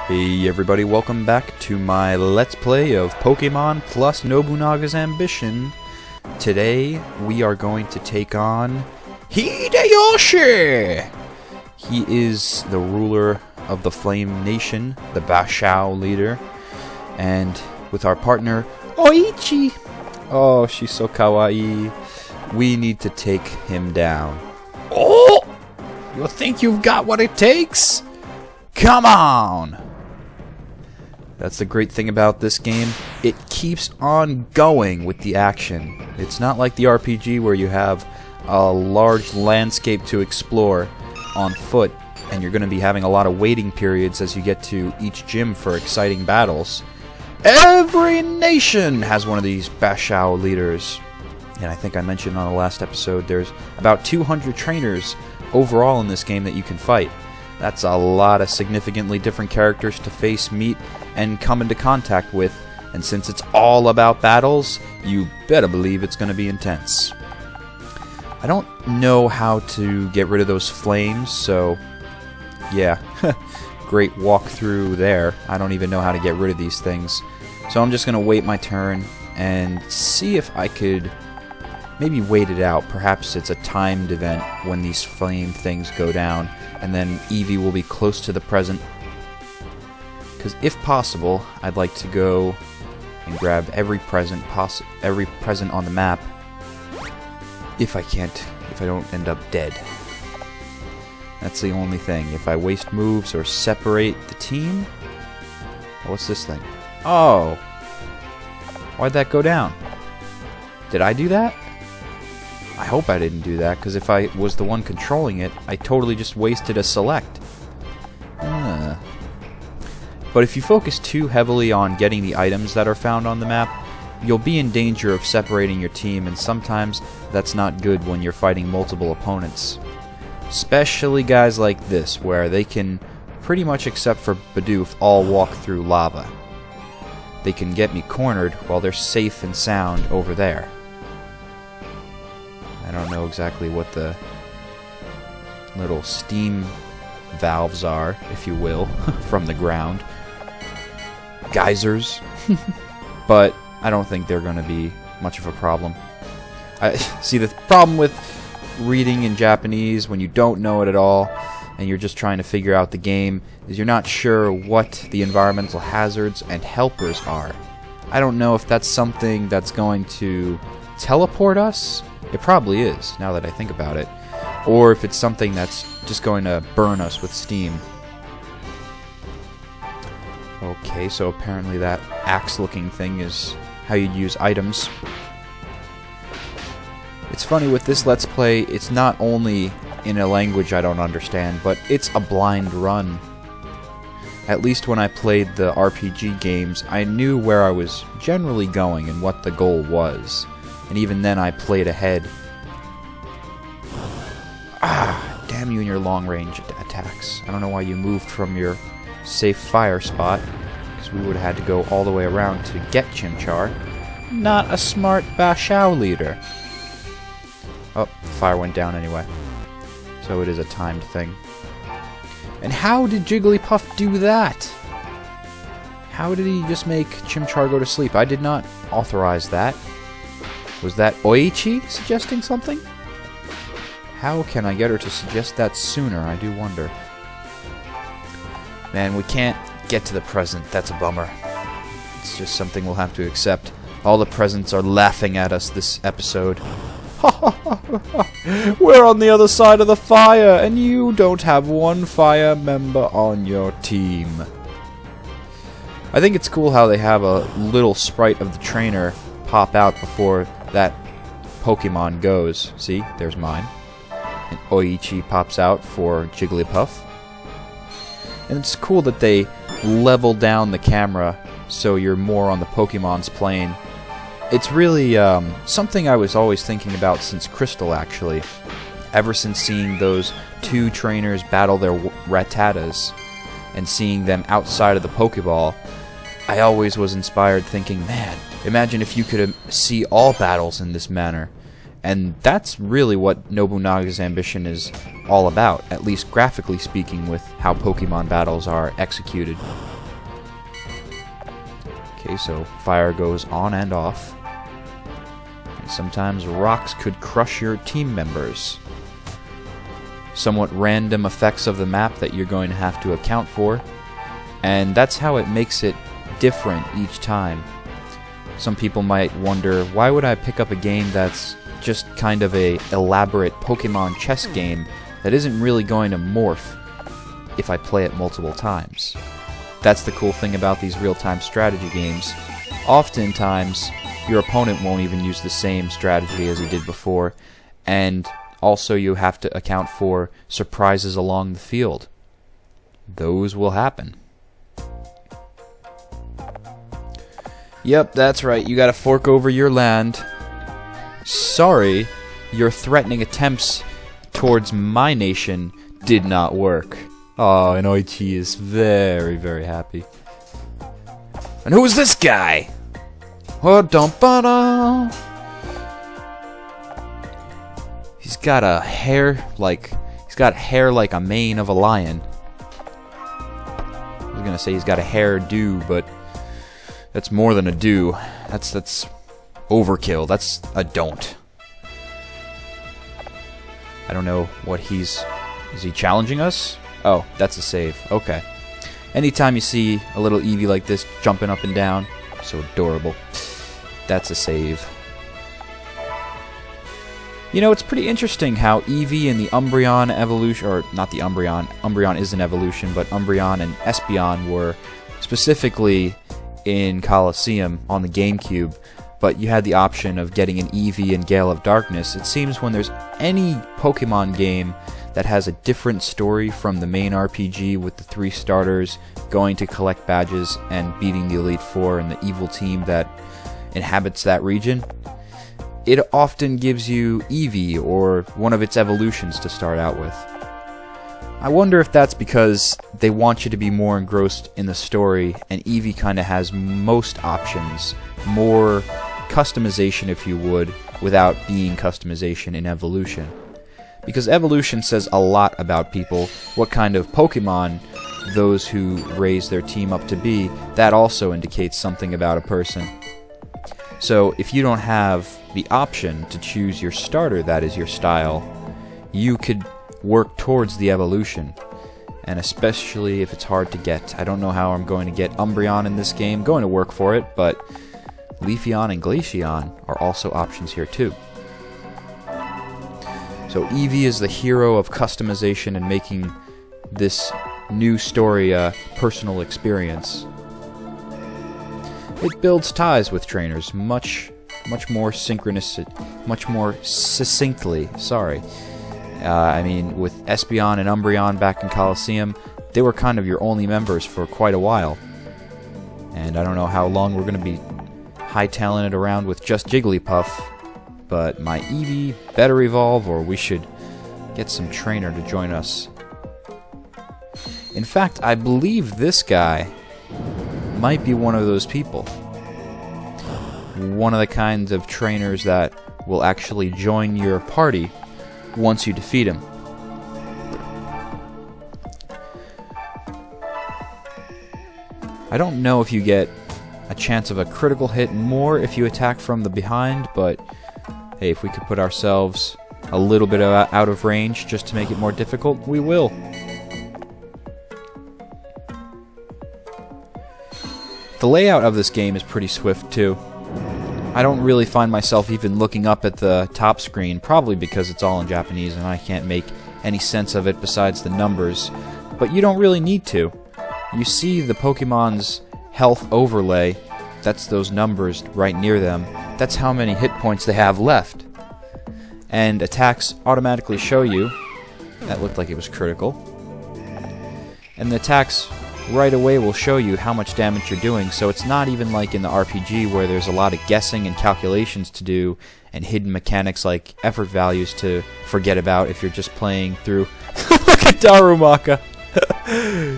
Hey everybody, welcome back to my Let's Play of Pokemon+Nobunaga's Ambition. Today, we are going to take on Hideyoshi! He is the ruler of the Flame Nation, the Bashao leader, and with our partner, Oichi! Oh, she's so kawaii. We need to take him down. Oh! You think you've got what it takes? Come on! That's the great thing about this game. It keeps on going with the action. It's not like the RPG where you have a large landscape to explore on foot, and you're going to be having a lot of waiting periods as you get to each gym for exciting battles. Every nation has one of these Bashao leaders. And I think I mentioned on the last episode, there's about 200 trainers overall in this game that you can fight. That's a lot of significantly different characters to face, meet, and come into contact with. And since it's all about battles, you better believe it's going to be intense. I don't know how to get rid of those flames, so yeah, great walkthrough there. I don't even know how to get rid of these things. So I'm just going to wait my turn and see if I could maybe wait it out. Perhaps it's a timed event when these flame things go down, and then Eevee will be close to the present. Because if possible, I'd like to go and grab every present on the map. If I don't end up dead. That's the only thing. If I waste moves or separate the team. What's this thing? Oh! Why'd that go down? Did I do that? I hope I didn't do that, because if I was the one controlling it, I totally just wasted a select. But if you focus too heavily on getting the items that are found on the map, you'll be in danger of separating your team, and sometimes that's not good when you're fighting multiple opponents. Especially guys like this, where they can, pretty much except for Bidoof, all walk through lava. They can get me cornered while they're safe and sound over there. I don't know exactly what the little steam valves are, if you will, from the ground. Geysers. But I don't think they're going to be much of a problem. See, the problem with reading in Japanese when you don't know it at all and you're just trying to figure out the game is you're not sure what the environmental hazards and helpers are. I don't know if that's something that's going to teleport us. It probably is, now that I think about it. Or if it's something that's just going to burn us with steam. Okay, so apparently that axe-looking thing is how you'd use items. It's funny, with this Let's Play, it's not only in a language I don't understand, but it's a blind run. At least when I played the RPG games, I knew where I was generally going and what the goal was. And even then I played ahead. Ah, damn you and your long-range attacks. I don't know why you moved from your safe fire spot, because we would have had to go all the way around to get Chimchar. Not a smart Bashao leader. Oh, the fire went down anyway. So it is a timed thing. And how did Jigglypuff do that? How did he just make Chimchar go to sleep? I did not authorize that. Was that Oichi suggesting something? How can I get her to suggest that sooner? I do wonder. Man, we can't get to the present. That's a bummer. It's just something we'll have to accept. All the presents are laughing at us this episode. We're on the other side of the fire, and you don't have one fire member on your team. I think it's cool how they have a little sprite of the trainer pop out before that Pokemon goes. See, there's mine. And Oichi pops out for Jigglypuff. And it's cool that they level down the camera so you're more on the Pokemon's plane. It's really something I was always thinking about since Crystal, actually. Ever since seeing those two trainers battle their Rattatas and seeing them outside of the Pokeball, I always was inspired thinking, man, imagine if you could see all battles in this manner. And that's really what Nobunaga's ambition is all about, at least graphically speaking, with how Pokemon battles are executed. Okay, so fire goes on and off. And sometimes rocks could crush your team members. Somewhat random effects of the map that you're going to have to account for. And that's how it makes it different each time. Some people might wonder, why would I pick up a game that's just kind of a elaborate Pokemon chess game that isn't really going to morph if I play it multiple times? That's the cool thing about these real-time strategy games. Oftentimes, your opponent won't even use the same strategy as he did before, and also you have to account for surprises along the field. Those will happen. Yep, that's right, you gotta fork over your land. Sorry, your threatening attempts towards my nation did not work. Oh, and Oichi is very, very happy. And who is this guy? Oh, dum-ba-da. He's got hair like a mane of a lion. I was gonna say he's got a hairdo, but that's more than a do. That's overkill. That's a don't. I don't know what is he challenging us? Oh, that's a save. Okay. Anytime you see a little Eevee like this jumping up and down, so adorable, that's a save. You know, it's pretty interesting how Eevee and the Umbreon evolution, or not the Umbreon is an evolution, but Umbreon and Espeon were specifically in Colosseum on the GameCube, but you had the option of getting an Eevee in Gale of Darkness. It seems when there's any Pokemon game that has a different story from the main RPG with the 3 starters going to collect badges and beating the Elite Four and the evil team that inhabits that region, it often gives you Eevee or one of its evolutions to start out with. I wonder if that's because they want you to be more engrossed in the story, and Eevee kind of has most options, more customization if you would, without being customization in evolution. Because evolution says a lot about people, what kind of Pokemon those who raise their team up to be, that also indicates something about a person. So if you don't have the option to choose your starter that is your style, you could work towards the evolution. And especially if it's hard to get. I don't know how I'm going to get Umbreon in this game, going to work for it, but Leafeon and Glaceon are also options here too. So Eevee is the hero of customization and making this new story a personal experience. It builds ties with trainers much more succinctly. Sorry. I mean, with Espeon and Umbreon back in Colosseum, they were kind of your only members for quite a while. And I don't know how long we're going to be hightailing it around with just Jigglypuff, but my Eevee better evolve or we should get some trainer to join us. In fact, I believe this guy might be one of those people. One of the kinds of trainers that will actually join your party once you defeat him. I don't know if you get a chance of a critical hit more if you attack from the behind, but hey, if we could put ourselves a little bit out of range just to make it more difficult, we will. The layout of this game is pretty swift too. I don't really find myself even looking up at the top screen, probably because it's all in Japanese and I can't make any sense of it besides the numbers, but you don't really need to. You see the Pokemon's health overlay, that's those numbers right near them, that's how many hit points they have left. And attacks automatically show you, that looked like it was critical, and the attacks right away will show you how much damage you're doing, so it's not even like in the RPG where there's a lot of guessing and calculations to do and hidden mechanics like effort values to forget about if you're just playing through. Look at Darumaka!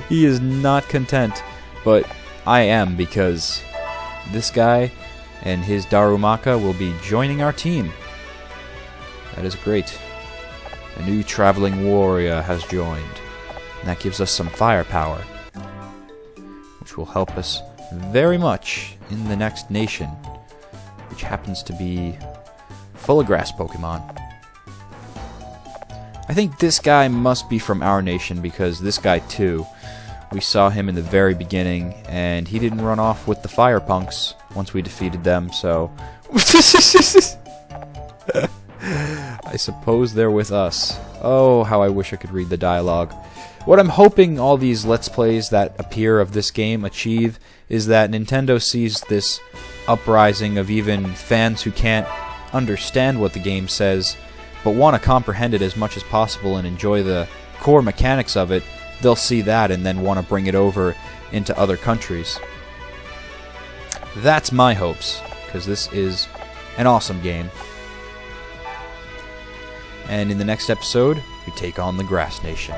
He is not content, but I am, because this guy and his Darumaka will be joining our team. That is great. A new traveling warrior has joined, and that gives us some firepower, which will help us very much in the next nation, which happens to be full of grass Pokemon. I think this guy must be from our nation, because this guy too, we saw him in the very beginning, and he didn't run off with the fire punks once we defeated them, so I suppose they're with us. Oh, how I wish I could read the dialogue. What I'm hoping all these Let's Plays that appear of this game achieve is that Nintendo sees this uprising of even fans who can't understand what the game says, but want to comprehend it as much as possible and enjoy the core mechanics of it. They'll see that and then want to bring it over into other countries. That's my hopes, because this is an awesome game. And in the next episode, we take on the Grass Nation.